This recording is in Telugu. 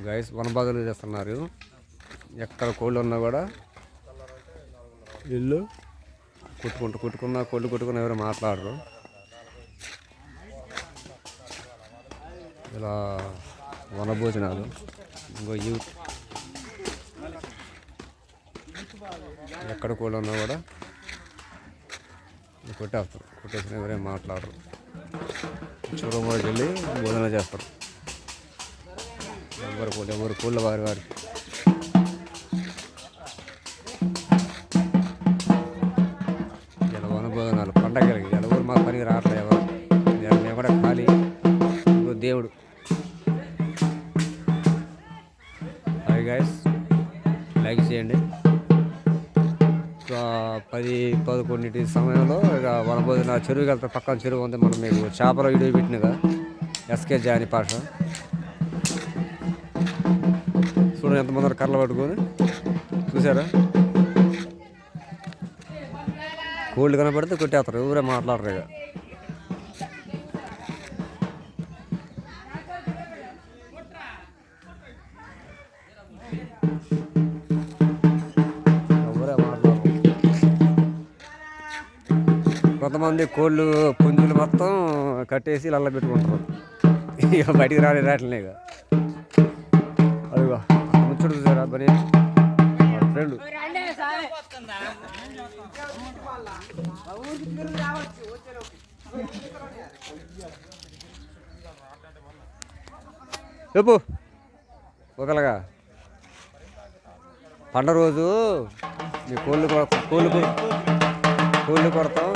గైస్ వనబాదులు చేస్తున్నారు. ఎక్కడ కోళ్ళు ఉన్నా కూడా ఇల్లు కొట్టుకున్నా కోళ్ళు కొట్టుకున్నా ఎవరు మాట్లాడరు. ఇలా వనభోజనాలు ఇంకో యూత్ ఎక్కడ కోళ్ళు ఉన్నా కూడా కొట్టేస్తారు. కొట్టేసిన ఎవరేం మాట్లాడరు. చూడమూడకి వెళ్ళి భోజనం చేస్తారు. ఎవరు కోళ్ళ వారికి ఇలా వనభోజనాలు పండగలకి ఎవరు మా పనికి రావట్లేదు. ఎవరు మేము కూడా ఖాళీ. దేవుడు హాయ్ గైస్, లైక్ చేయండి. 10-11 సమయంలో ఇక వనభోజన చెరువుకి వెళ్తారు. పక్కన చెరువు ఉంది. మనం మీకు చేపల వీడియో పెట్టినగా ఎస్కే జాని పాష చూడండి ఎంతమంది కర్రలు పట్టుకొని చూసారా. కోళ్ళు కనపడితే కొట్టేస్తారు. ఎవరే మాట్లాడరు. ఇక కొంతమంది కోళ్ళు పుంజులు మొత్తం కట్టేసి ఇళ్ళ పెట్టుకుంటారు. ఇక బయటికి రావట్లే. ఇక అదిగో ముచ్చడు చూసారా బని ఫ్రెండ్ చెప్పు. ఒకలాగా పండగ రోజు మీ కోళ్ళు కొడతాం.